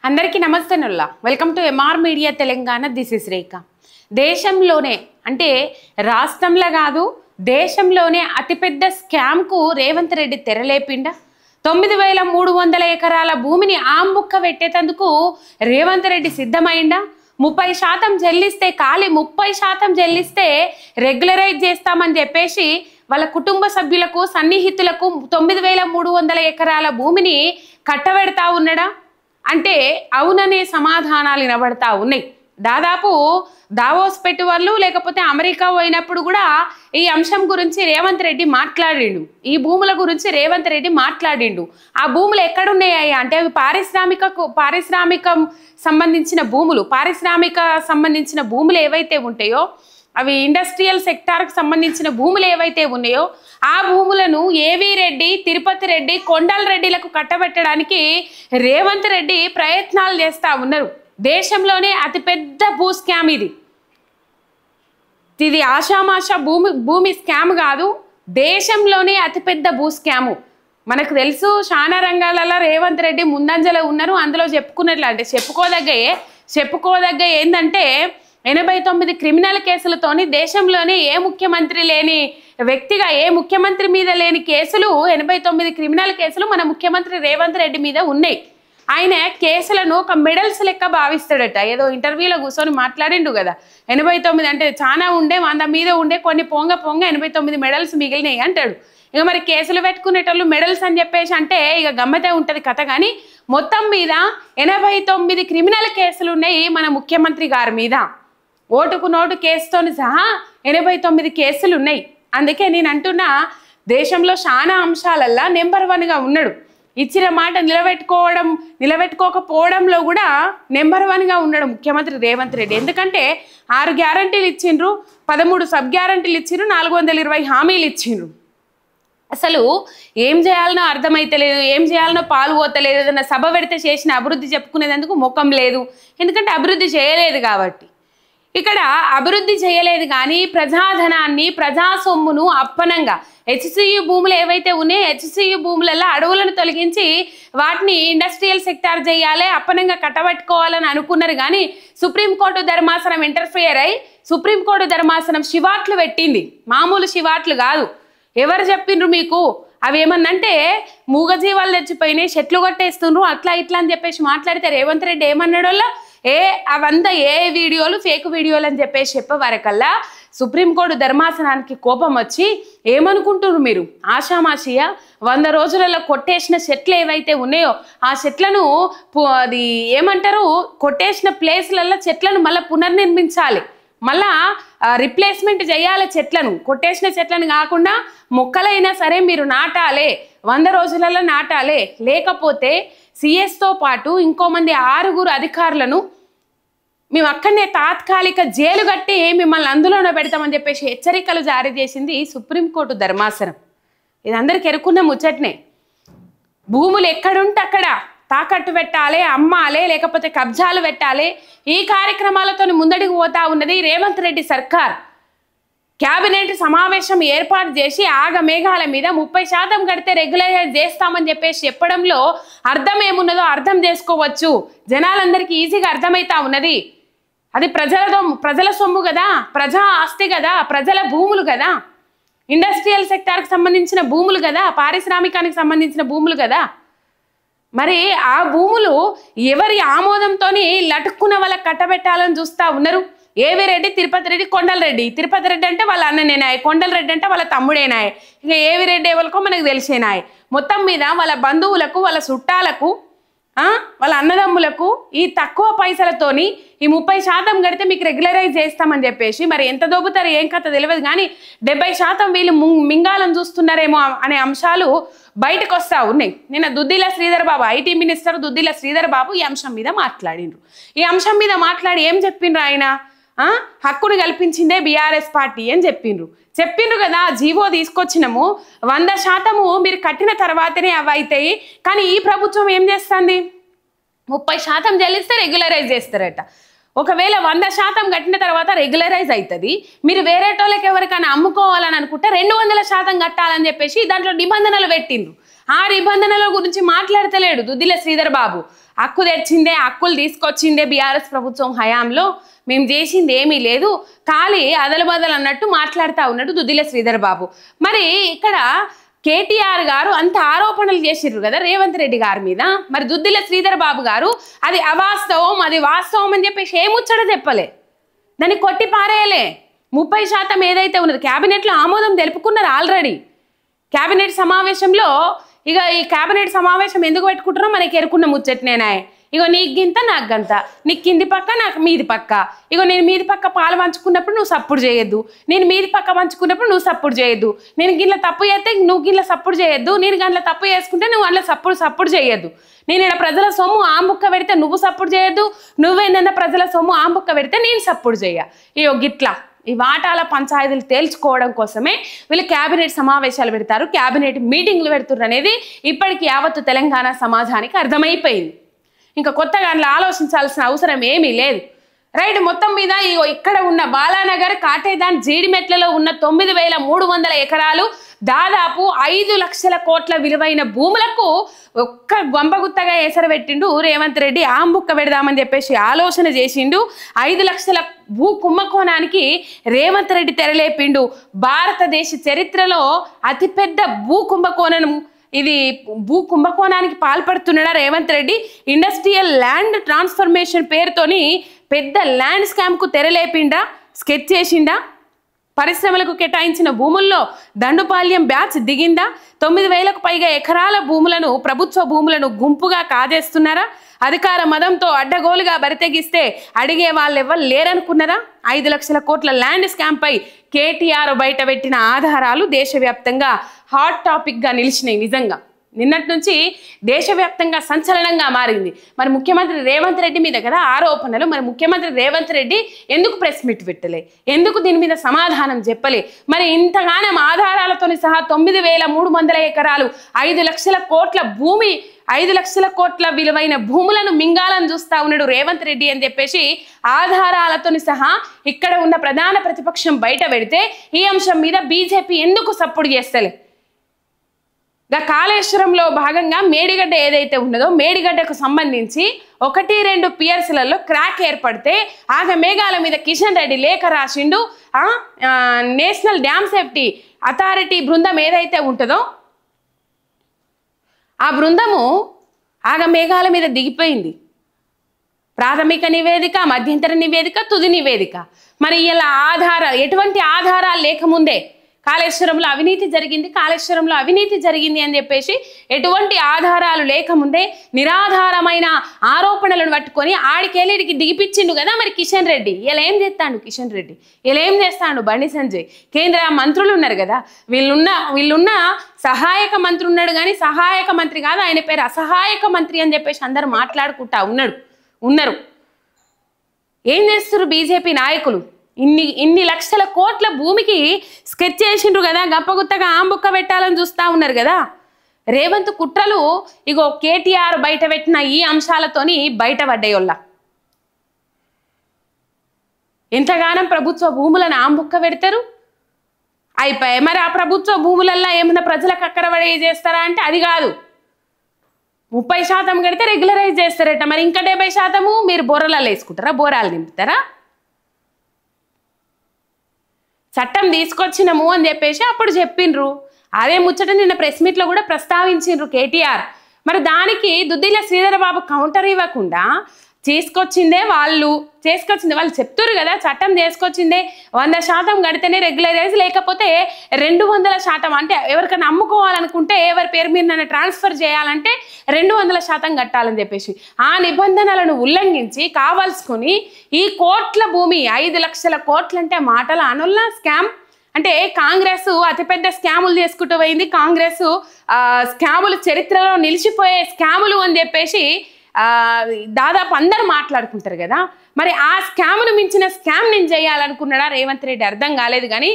అందరికీ నమస్తే నుల్లా welcome to MR media Telangana. This is Rekha. దేశంలోనే అంటే రాష్ట్రంలో కాదు దేశంలోనే అతిపెద్ద స్కామ్కు రేవంత్ రెడ్డి తెరలేపిండ. 9300 ఎకరాల భూమిని ఆంబుక్క పెట్టేందుకు రేవంత్ రెడ్డి సిద్ధమైందా? 30% చెల్లిస్తే ఖాళీ 30% చెల్లిస్తే రెగ్యులరైజ్ చేస్తామని చెప్పేసి వాళ్ళ కుటుంబ సభ్యులకు సన్నిహితులకు 9300 ఎకరాల భూమిని కట్టబెడతా ఉన్నాడా అంటే అవుననే సమాధానాలు వినబడతా ఉన్నాయి. దాదాపు దావోస్ పెట్టువాళ్ళు లేకపోతే అమెరికా పోయినప్పుడు కూడా ఈ అంశం గురించి రేవంత్ రెడ్డి మాట్లాడిండు. ఈ భూముల గురించి రేవంత్ రెడ్డి మాట్లాడిండు. ఆ భూములు ఎక్కడున్నాయి అంటే అవి పారిశ్రామికం సంబంధించిన భూములు ఏవైతే ఉంటాయో అవి ఇండస్ట్రియల్ సెక్టార్కి సంబంధించిన భూములు ఏవైతే ఉన్నాయో ఆ భూములను ఏవి రెడ్డి, తిరుపతి రెడ్డి, కొండల రెడ్డిలకు కట్టబెట్టడానికి రేవంత్ రెడ్డి ప్రయత్నాలు చేస్తూ ఉన్నారు. దేశంలోనే అతిపెద్ద భూ స్కామ్ ఇది ఆషామాషా భూమి స్కామ్ కాదు, దేశంలోనే అతిపెద్ద భూ స్కాము. మనకు తెలుసు చాలా రంగాలలో రేవంత్ రెడ్డి ముందంజలో ఉన్నారు. అందులో చెప్పుకున్నట్లు అంటే చెప్పుకోదగ్గ ఏంటంటే 89 క్రిమినల్ కేసులతోని దేశంలోనే ఏ ముఖ్యమంత్రి లేని వ్యక్తిగా ఏ ముఖ్యమంత్రి మీద లేని కేసులు 89 క్రిమినల్ కేసులు మన ముఖ్యమంత్రి రేవంత్ రెడ్డి మీద ఉన్నాయి. ఆయన కేసులను ఒక మెడల్స్ లెక్క భావిస్తాడట. ఏదో ఇంటర్వ్యూలో కూర్చొని మాట్లాడిండు కదా, 89 అంటే చాలా ఉండే 100 మీద ఉండే కొన్ని పొంగ 89 మెడల్స్ మిగిలినాయి అంటాడు. ఇక మరి కేసులు పెట్టుకునేటోళ్ళు మెడల్స్ అని చెప్పేసి అంటే ఇక గమ్మతే ఉంటుంది కథ. కానీ మొత్తం మీద 89 క్రిమినల్ కేసులు ఉన్నాయి మన ముఖ్యమంత్రి గారి మీద. ఓటుకు నోటు కేసుతో సహా 89 కేసులు ఉన్నాయి. అందుకే నేను అంటున్నా దేశంలో చాలా అంశాలల్లో నెంబర్ 1గా ఉన్నాడు. ఇచ్చిన మాట నిలబెట్టుకోకపోవడంలో కూడా నెంబర్ 1గా ఉన్నాడు ముఖ్యమంత్రి రేవంత్ రెడ్డి. ఎందుకంటే 6 గ్యారంటీలు ఇచ్చిండ్రు, 13 సబ్ గ్యారంటీలు ఇచ్చిండ్రు, 420 హామీలు ఇచ్చిండ్రు. అసలు ఏం చేయాలనో అర్థమైతలేదు, ఏం చేయాలనో పాలు పోతలేదు. ఏదైనా సభ పెడితే చేసిన అభివృద్ధి చెప్పుకునేందుకు ముఖం లేదు. ఎందుకంటే అభివృద్ధి చేయలేదు కాబట్టి. ఇక్కడ అభివృద్ధి చేయలేదు కానీ ప్రజాధనాన్ని ప్రజా సొమ్మును అప్పనంగా హెచ్సియు భూములు ఏవైతే ఉన్నాయో హెచ్సియు భూములలో అడవులను తొలగించి వాటిని ఇండస్ట్రియల్ సెక్టార్ చేయాలి, అప్పనంగా కట్టబెట్టుకోవాలని అనుకున్నారు. కానీ సుప్రీంకోర్టు ధర్మాసనం ఇంటర్ఫియర్ అయి సుప్రీంకోర్టు ధర్మాసనం శివాట్లు పెట్టింది. మామూలు శివాట్లు కాదు. ఎవరు చెప్పిండ్రు మీకు? అవి ఏమన్నంటే మూగజీవాలు తెచ్చిపోయినాయి, చెట్లు కొట్టేస్తుండ్రు, అట్లా ఇట్లా అని చెప్పేసి మాట్లాడితే రేవంత్ రెడ్డి ఏమన్నాడోళ్ళ అవంతా వీడియోలు ఫేక్ వీడియోలు అని చెప్పేసి చెప్పేవారకల్లా సుప్రీంకోర్టు ధర్మాసనానికి కోపం వచ్చి ఏమనుకుంటున్నారు మీరు? ఆషామాషియా 100 రోజులలో కొట్టేసిన చెట్లు ఏవైతే ఉన్నాయో ఆ చెట్లను అది ఏమంటారు కొట్టేసిన ప్లేస్లలో చెట్లను మళ్ళీ పునర్నిర్మించాలి, మళ్ళా రిప్లేస్మెంట్ చేయాలి. కొట్టేసిన చెట్లను కాకుండా మొక్కలైనా సరే మీరు నాటాలే, 100 రోజులలో నాటాలే. లేకపోతే సిఎస్తో పాటు ఇంకో మంది 6 అధికారులను మేము అక్కడనే తాత్కాలిక జైలు కట్టి మిమ్మల్ని అందులోనే పెడతామని చెప్పేసి హెచ్చరికలు జారీ చేసింది సుప్రీంకోర్టు ధర్మాసనం. ఇది అందరికి ఎరుకున్న ముచ్చట్నే. భూములు ఎక్కడుంటే అక్కడ తాకట్టు పెట్టాలి, అమ్మాలి, లేకపోతే కబ్జాలు పెట్టాలి. ఈ కార్యక్రమాలతో ముందడికి పోతా ఉన్నది రేవంత్ రెడ్డి సర్కార్. క్యాబినెట్ సమావేశం ఏర్పాటు చేసి ఆగమేఘాల మీద 30% కడితే రెగ్యులరైజ్ చేస్తామని చెప్పేసి చెప్పడంలో అర్థం ఏమున్నదో అర్థం చేసుకోవచ్చు. జనాలందరికీ ఈజీగా అర్థమవుతా ఉన్నది. అది ప్రజల సొమ్ము కదా, ప్రజా ఆస్తి కదా, ప్రజల భూములు కదా, ఇండస్ట్రియల్ సెక్టార్కి సంబంధించిన భూములు కదా, పారిశ్రామికానికి సంబంధించిన భూములు కదా. మరి ఆ భూములు ఎవరి ఆమోదంతో లటుక్కున్న వాళ్ళకి కట్టబెట్టాలని చూస్తూ ఉన్నారు. ఏవి రెడ్డి, తిరుపతి రెడ్డి, కొండల రెడ్డి. తిరుపతి రెడ్డి అంటే వాళ్ళ అన్ననేనాయ్, కొండల రెడ్డి అంటే వాళ్ళ తమ్ముడేనాయ్, ఇంకా ఏవి రెడ్డి ఎవరికో మనకు తెలిసేనాయ్. మొత్తం మీద వాళ్ళ బంధువులకు, వాళ్ళ చుట్టాలకు, వాళ్ళ అన్నదమ్ములకు ఈ తక్కువ పైసలతోని ఈ 30% కడితే మీకు రెగ్యులరైజ్ చేస్తామని చెప్పేసి మరి ఎంత దోపుతారు ఏం కథ తెలియదు. కానీ 70% వీళ్ళు మింగాలని చూస్తున్నారేమో అనే అంశాలు బయటకు వస్తూ ఉన్నాయి. నిన్న దుద్దిల శ్రీధర్ బాబు, ఐటీ మినిస్టర్ దుద్దిల శ్రీధర్ బాబు ఈ అంశం మీద మాట్లాడిండ్రు. ఈ అంశం మీద మాట్లాడి ఏం చెప్పిండ్రు? ఆయన హక్కును కల్పించిందే బీఆర్ఎస్ పార్టీ అని చెప్పిండ్రు కదా. జీవో తీసుకొచ్చినాము, 100% మీరు కట్టిన తర్వాతనే అవి అవుతాయి. కానీ ఈ ప్రభుత్వం ఏం చేస్తుంది? 30% చెల్లిస్తే రెగ్యులరైజ్ చేస్తారట. ఒకవేళ 100% కట్టిన తర్వాత రెగ్యులరైజ్ అవుతుంది. మీరు వేరేటోళ్ళకి ఎవరికైనా అమ్ముకోవాలని అనుకుంటే 200% కట్టాలని చెప్పేసి దాంట్లో నిబంధనలు పెట్టిండ్రు. ఆ నిబంధనల గురించి మాట్లాడతలేడు దుద్దిల శ్రీధర్ బాబు. హక్కు తెచ్చిందే, హక్కులు తీసుకొచ్చిందే బీఆర్ఎస్ ప్రభుత్వం హయాంలో, మేము చేసింది ఏమీ లేదు, ఖాళీ అదలు బదలు అన్నట్టు మాట్లాడుతూ ఉన్నాడు దుద్దిల శ్రీధర్ బాబు. మరి ఇక్కడ కేటీఆర్ గారు అంత ఆరోపణలు చేసిర్రు కదా రేవంత్ రెడ్డి గారి మీద, మరి దుద్దిల శ్రీధర్ బాబు గారు అది అవాస్తవం అది వాస్తవం అని చెప్పేసి ఏముచ్చట చెప్పలే, దాన్ని కొట్టి పారేయలే. 30% ఏదైతే ఉన్నది క్యాబినెట్లో ఆమోదం తెలుపుకున్నారు ఆల్రెడీ. క్యాబినెట్ సమావేశంలో ఇక ఈ క్యాబినెట్ సమావేశం ఎందుకు పెట్టుకుంటారో మనకి ఎరుకున్న ముచ్చట్నేనా, ఇగో నీకు గింత నాకు గంత, నీకు కింది పక్క నాకు మీది పక్క, ఇగో నేను మీది పక్క పాలు పంచుకున్నప్పుడు నువ్వు సప్పుడు చేయొద్దు, నేను మీది పక్క పంచుకున్నప్పుడు నువ్వు సప్పుడు చేయొద్దు, నేను గిట్ల తప్పు చేస్తే నువ్వు గిట్ల సప్పుడు చేయొద్దు, నేను గంటల తప్పు చేసుకుంటే నువ్వు అందులో సప్పుడు చేయొద్దు, నేను ఇక్కడ ప్రజల సొమ్ము ఆంబుక్క పెడితే నువ్వు సప్పుడు చేయొద్దు, నువ్వేందన్నా ప్రజల సొమ్ము ఆంబుక్క పెడితే నేను సప్పుడు చేయ. ఇగో గిట్లా ఈ వాటాల పంచాయతీలు తేల్చుకోవడం కోసమే వీళ్ళు క్యాబినెట్ సమావేశాలు పెడతారు, క్యాబినెట్ మీటింగ్లు పెడుతున్నారు అనేది ఇప్పటికి యావత్తు తెలంగాణ సమాజానికి అర్థమైపోయింది. ఇంకా కొత్తగా అందులో ఆలోచించాల్సిన అవసరం ఏమీ లేదు. రైట్, మొత్తం మీద ఇక్కడ ఉన్న బాలానగర్ కాటేదాన్ జీడిమెట్లలో ఉన్న 9,300 ఎకరాలు దాదాపు 5 లక్షల కోట్ల విలువైన భూములకు ఒక్క గొంబగుత్తగా ఎసరు పెట్టిండు రేవంత్ రెడ్డి. ఆంబుక్క పెడదామని చెప్పేసి ఆలోచన చేసిండు. 5 లక్షల భూ కుంభకోణానికి రేవంత్ రెడ్డి తెరలేపిండు. భారతదేశ చరిత్రలో అతిపెద్ద భూ కుంభకోణం ఇది. భూ కుంభకోణానికి పాల్పడుతున్నాడా Revanth Reddy? Industrial land transformation పేరుతోని పెద్ద ల్యాండ్ స్కామ్కు తెరలేపిండా, స్కెచ్ చేసిండా? పరిశ్రమలకు కేటాయించిన భూముల్లో దండుపాల్యం బ్యాచ్ దిగిందా? 9,000కు పైగా ఎకరాల భూములను, ప్రభుత్వ భూములను గుంపుగా కాజేస్తున్నారా? అధికార మదంతో అడ్డగోలుగా బరితెగిస్తే అడిగే వాళ్ళు ఎవరు లేరనుకున్నారా? 5 లక్షల కోట్ల ల్యాండ్ స్కామ్పై కేటీఆర్ బయటపెట్టిన ఆధారాలు దేశవ్యాప్తంగా హాట్ టాపిక్గా నిలిచినాయి. నిజంగా నిన్నటి నుంచి దేశవ్యాప్తంగా సంచలనంగా మారింది. మరి ముఖ్యమంత్రి రేవంత్ రెడ్డి మీద కదా ఆరోపణలు. మరి ముఖ్యమంత్రి రేవంత్ రెడ్డి ఎందుకు ప్రెస్ మీట్ పెట్టలే, ఎందుకు దీని మీద సమాధానం చెప్పలే? మరి ఇంతగానం ఆధారాలతోని సహా 9,300 ఎకరాలు 5 లక్షల కోట్ల భూమి, 5 లక్షల కోట్ల విలువైన భూములను మింగాలని చూస్తా ఉన్నాడు రేవంత్ రెడ్డి అని చెప్పేసి ఆధారాలతోని సహా ఇక్కడ ఉన్న ప్రధాన ప్రతిపక్షం బయట పెడితే ఈ అంశం మీద బీజేపీ ఎందుకు సపోర్ట్ చేస్తలే? కాళేశ్వరంలో భాగంగా మేడిగడ్డ ఏదైతే ఉన్నదో మేడిగడ్డకు సంబంధించి 1-2 పియర్స్లలో క్రాక్ ఏర్పడితే మేఘాల మీద కిషన్ రెడ్డి లేఖ రాసిండు. నేషనల్ డ్యామ్ సేఫ్టీ అథారిటీ బృందం ఏదైతే ఉంటుందో ఆ బృందము మేఘాల మీద దిగిపోయింది. ప్రాథమిక నివేదిక, మధ్యంతర నివేదిక, తుది నివేదిక. మరి ఇలా ఎటువంటి ఆధారాలు లేకముందే కాళేశ్వరంలో అవినీతి జరిగింది, కాళేశ్వరంలో అవినీతి జరిగింది అని చెప్పేసి ఎటువంటి ఆధారాలు లేకముందే నిరాధారమైన ఆరోపణలను పట్టుకొని ఆడికేళ్ళకి దిగిపించిండు కదా మరి కిషన్ రెడ్డి. ఇలా ఏం చేస్తాడు కిషన్ రెడ్డి, ఇలా ఏం చేస్తాడు బండి సంజయ్? కేంద్ర మంత్రులు ఉన్నారు కదా, వీళ్ళున్న సహాయక మంత్రి ఉన్నాడు కానీ సహాయక మంత్రి కాదు, ఆయన పేరు అసహాయక మంత్రి అని చెప్పేసి అందరూ మాట్లాడుకుంటా ఉన్నారు. ఏం చేస్తారు బీజేపీ నాయకులు? ఇన్ని లక్షల కోట్ల భూమికి స్కెచ్ చేసిండ్రు కదా, గప్పగుత్తగా ఆంబుక్క పెట్టాలని చూస్తూ ఉన్నారు కదా. రేవంత్ కుట్రలు ఇగో కేటీఆర్ బయట పెట్టిన ఈ అంశాలతోని బయటపడ్డాయోళ్ళ. ఎంతగానం ప్రభుత్వ భూములను ఆంబుక్క పెడతారు అయిపోయాయి. మరి ఆ ప్రభుత్వ భూములల్లో ఏమన్నా ప్రజలకు అక్కరబడి చేస్తారా అంటే అది కాదు. 30% కడితే రెగ్యులరైజ్ చేస్తారట. మరి ఇంకా 70% మీరు బోరలలో వేసుకుంటారా, బోరాలు నింపుతారా? చట్టం తీసుకొచ్చినాము అని చెప్పేసి అప్పుడు చెప్పిండ్రు. అదే ముచ్చట నిన్న ప్రెస్ మీట్లో కూడా ప్రస్తావించిండ్రు కేటీఆర్. మరి దానికి దుద్దిల శ్రీధర్ బాబు కౌంటర్ ఇవ్వకుండా చేసుకొచ్చిందే వాళ్ళు చెప్తారు కదా, చట్టం చేసుకొచ్చిందే 100% కడితేనే రెగ్యులరైజ్, లేకపోతే 200% అంటే ఎవరికైనా అమ్ముకోవాలనుకుంటే ఎవరి పేరు మీద ట్రాన్స్ఫర్ చేయాలంటే 200% కట్టాలని చెప్పేసి ఆ నిబంధనలను ఉల్లంఘించి కావాల్సుకుని ఈ కోట్ల భూమి 5 లక్షల కోట్లు అంటే మాటల అనుల్లా స్కామ్. అంటే కాంగ్రెస్ అతిపెద్ద స్కాములు చేసుకుంటూ పోయింది. కాంగ్రెస్ స్కాములు చరిత్రలో నిలిచిపోయే స్కాములు అని చెప్పేసి దాదాపు అందరూ మాట్లాడుకుంటారు కదా. మరి ఆ స్కామ్ను మించిన స్కామ్ నేను చేయాలనుకున్నాడా రేవంత్ రెడ్డి అర్థం కాలేదు. కానీ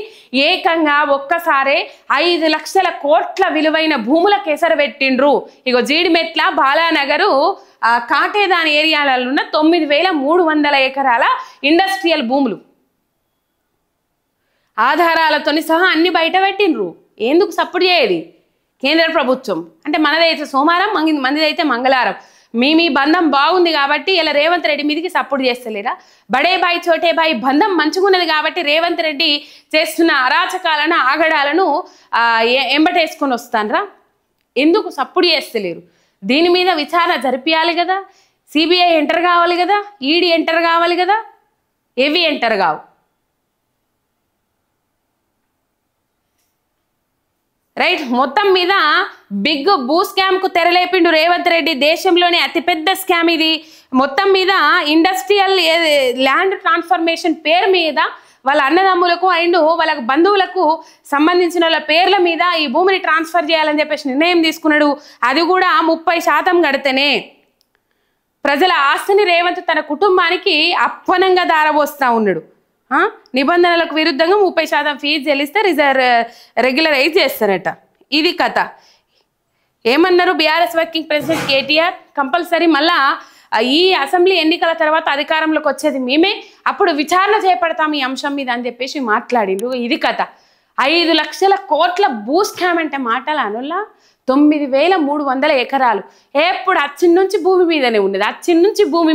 ఏకంగా ఒక్కసారే 5 లక్షల కోట్ల విలువైన భూములకు ఎసరు పెట్టిండ్రు. ఇగో జీడిమెట్ల, బాలానగరు, కాటేదాని ఏరియాలలో ఉన్న 9,300 ఎకరాల ఇండస్ట్రియల్ భూములు ఆధారాలతోని సహా అన్ని బయట పెట్టిండ్రు. ఎందుకు సపోర్ట్ చేయది? కేంద్ర ప్రభుత్వం అంటే మనదైతే సోమవారం, మందిదైతే మంగళవారం. మీ బంధం బాగుంది కాబట్టి ఇలా రేవంత్ రెడ్డి మీదకి సపోర్ట్ చేస్తలేరా? బడే బాయ్ చోటే బాయ్ బంధం మంచుకున్నది కాబట్టి రేవంత్ రెడ్డి చేస్తున్న అరాచకాలను ఆగడాలను ఎంబటేసుకొని వస్తానరా? ఎందుకు సపోర్ట్ చేస్తలేరు? దీని మీద విచారణ జరిపియాలి కదా, సిబిఐ ఎంటర్ కావాలి కదా, ఈడీ ఎంటర్ కావాలి కదా, ఏవి ఎంటర్ కావు. రైట్, మొత్తం మీద బిగ్ భూ స్కామ్ కు తెరలేపిండు రేవంత్ రెడ్డి. దేశంలోనే అతిపెద్ద స్కామ్ ఇది. మొత్తం మీద ఇండస్ట్రియల్ ల్యాండ్ ట్రాన్స్ఫర్మేషన్ పేరు మీద వాళ్ళ అన్నదమ్ములకు అండ్ వాళ్ళ బంధువులకు సంబంధించిన వాళ్ళ పేర్ల మీద ఈ భూమిని ట్రాన్స్ఫర్ చేయాలని చెప్పేసి నిర్ణయం తీసుకున్నాడు. అది కూడా 30% కడితేనే ప్రజల ఆస్తిని రేవంత్ తన కుటుంబానికి అప్పనంగా దారబోస్తా ఉన్నాడు. నిబంధనలకు విరుద్ధంగా 30% ఫీజు చెల్లిస్తే రెగ్యులరైజ్ చేస్తారట. ఇది కథ. ఏమన్నారు BRS working president KTR? Compulsory మళ్ళా ఈ అసెంబ్లీ ఎన్నికల తర్వాత అధికారంలోకి వచ్చేది మేమే, అప్పుడు విచారణ చేపడతాం ఈ అంశం మీద అని చెప్పేసి మాట్లాడిండు. ఇది కథ. 5 లక్షల కోట్ల భూ స్కామ్ అంటే మాటలు అనుల్లా. 9,300 ఎకరాలు ఎప్పుడు అచ్చిన్ నుంచి భూమి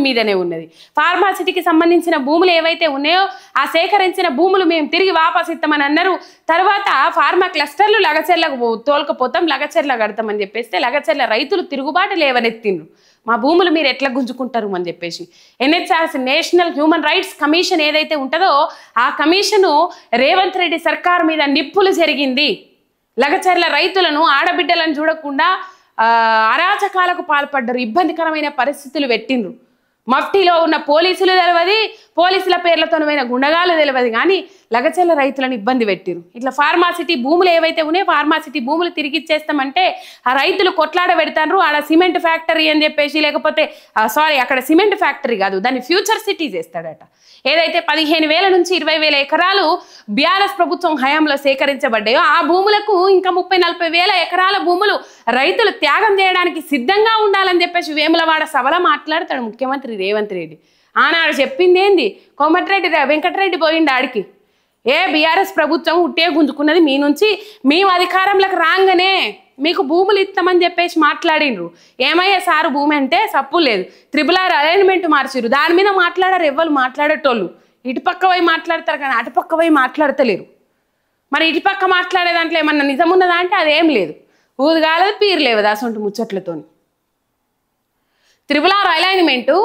మీదనే ఉన్నది. ఫార్మాసిటీకి సంబంధించిన భూములు ఏవైతే ఉన్నాయో ఆ సేకరించిన భూములు మేము తిరిగి వాపసిస్తామని అన్నారు. తర్వాత ఫార్మా క్లస్టర్లు లగచెర్లకు తోలుకపోతాం, లగచెర్ల కడతామని చెప్పేస్తే లగచెర్ల రైతులు తిరుగుబాటు లేవనెత్తిండ్రు. మా భూములు మీరు ఎట్లా గుంజుకుంటారు అని చెప్పేసి. NHRC national human rights commission ఏదైతే ఉంటుందో ఆ కమిషను రేవంత్ రెడ్డి సర్కార్ మీద నిప్పులు జరిగింది. లగచెర్ల రైతులను ఆడబిడ్డలను చూడకుండా అరాచకాలకు పాల్పడ్డారు. ఇబ్బందికరమైన పరిస్థితులు పెట్టిండ్రు. మఫ్టీలో ఉన్న పోలీసులు తెలియదు, పోలీసుల పేర్లతోనైన గుండగాలు తెలియదు, కానీ లగచెర్ల రైతులను ఇబ్బంది పెట్టిరు. ఇట్లా ఫార్మాసిటీ భూములు ఏవైతే ఉన్నాయో ఫార్మాసిటీ భూములు తిరిగి ఇచ్చేస్తామంటే ఆ రైతులు కొట్లాడ పెడతారు. ఆడ సిమెంట్ ఫ్యాక్టరీ అని చెప్పేసి, లేకపోతే అక్కడ సిమెంట్ ఫ్యాక్టరీ కాదు, దాన్ని ఫ్యూచర్ సిటీ చేస్తాడట. ఏదైతే 15,000 నుంచి 20,000 ఎకరాలు బీఆర్ఎస్ ప్రభుత్వం హయాంలో సేకరించబడ్డాయో ఆ భూములకు ఇంకా 30,000-40,000 ఎకరాల భూములు రైతులు త్యాగం చేయడానికి సిద్ధంగా ఉండాలని చెప్పేసి వేములవాడ సభలో మాట్లాడతాడు ముఖ్యమంత్రి రేవంత్ రెడ్డి. ఆనాడు చెప్పింది ఏంది? కోమటిరెడ్డి వెంకటరెడ్డి పోయిండు ఆడికి. బీఆర్ఎస్ ప్రభుత్వం ఉట్టే గుంజుకున్నది మీ నుంచి, మేము అధికారంలోకి రాగానే మీకు భూములు ఇస్తామని చెప్పేసి మాట్లాడిండ్రు. ఏమయ్యా సారు భూమి అంటే సప్పు లేదు, RRR అలైన్మెంట్ మార్చిరు, దాని మీద మాట్లాడారు. ఎవ్వరు మాట్లాడేటోళ్ళు ఇటుపక్క పోయి మాట్లాడతారు కానీ అటుపక్క పోయి మాట్లాడతలేరు. మరి ఇటుపక్క మాట్లాడే దాంట్లో ఏమన్నా నిజం ఉన్నదా అంటే అదేం లేదు. ఊదుగాలది పీరు లేవదు అసొంటి ముచ్చట్లతో. RRR అలైన్మెంటు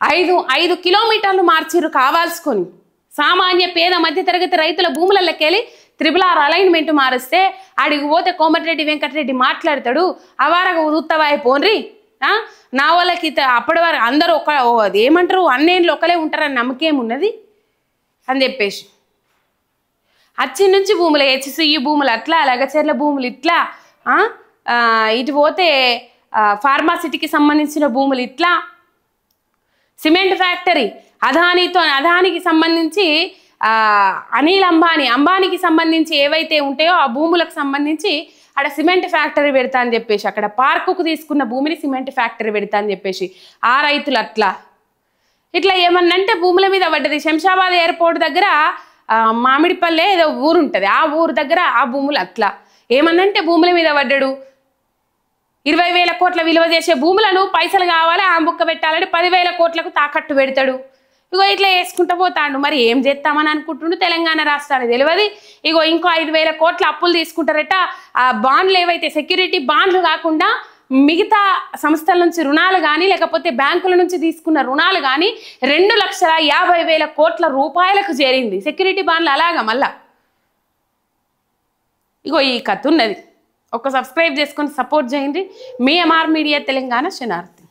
5 కిలోమీటర్లు మార్చిరు కావాల్సుకొని. సామాన్య పేద మధ్యతరగతి రైతుల భూములకెళ్ళి RRR అలైన్మెంట్ మారిస్తే ఆడికి పోతే కోమటిరెడ్డి వెంకటరెడ్డి మాట్లాడతాడు, అవారగా ఉదుత్తవాయి పోన్రి, నా వాళ్ళకి అప్పటి వరకు అందరూ ఏమంటారు అన్నేళ్ళు ఒకలే ఉంటారని నమ్మకం ఉన్నది అని చెప్పేసి. అచ్చి నుంచి భూములు HCI భూములు అట్లా, లగచెర్ల భూములు ఇట్లా, ఇటు పోతే ఫార్మాసిటీకి సంబంధించిన భూములు ఇట్లా, సిమెంట్ ఫ్యాక్టరీ అదానికి సంబంధించి అనిల్ అంబానీకి సంబంధించి ఏవైతే ఉంటాయో ఆ భూములకు సంబంధించి అక్కడ సిమెంట్ ఫ్యాక్టరీ పెడతా అని చెప్పేసి, అక్కడ పార్కుకు తీసుకున్న భూమిని సిమెంట్ ఫ్యాక్టరీ పెడతా అని చెప్పేసి ఆ రైతులు అట్లా ఇట్లా ఏమన్నంటే భూముల మీద పడ్డది. శంషాబాద్ ఎయిర్పోర్ట్ దగ్గర మామిడిపల్లె ఏదో ఊరు ఉంటుంది, ఆ ఊరు దగ్గర ఆ భూములు అట్లా ఏమన్నంటే భూముల మీద పడ్డాడు. 20,000 కోట్ల విలువ చేసే భూములను పైసలు కావాలి ఆ బుక్క పెట్టాలని 10,000 కోట్లకు తాకట్టు పెడతాడు. ఇగో ఇట్లా వేసుకుంటూ పోతాడు. మరి ఏం చేస్తామని అనుకుంటుండు తెలంగాణ రాష్ట్రానికి తెలియదు. ఇగో ఇంకో 5,000 కోట్ల అప్పులు తీసుకుంటారట. ఆ బాండ్లు ఏవైతే సెక్యూరిటీ బాండ్లు కాకుండా మిగతా సంస్థల నుంచి రుణాలు కానీ లేకపోతే బ్యాంకుల నుంచి తీసుకున్న రుణాలు కానీ 2,50,000 కోట్ల రూపాయలకు చేరింది సెక్యూరిటీ బాండ్లు. అలాగా మళ్ళా ఇగో ఈ కథ ఉన్నది. ఒక సబ్స్క్రైబ్ చేసుకొని సపోర్ట్ చేయండి. మీ MR మీడియా తెలంగాణ శనార్థి.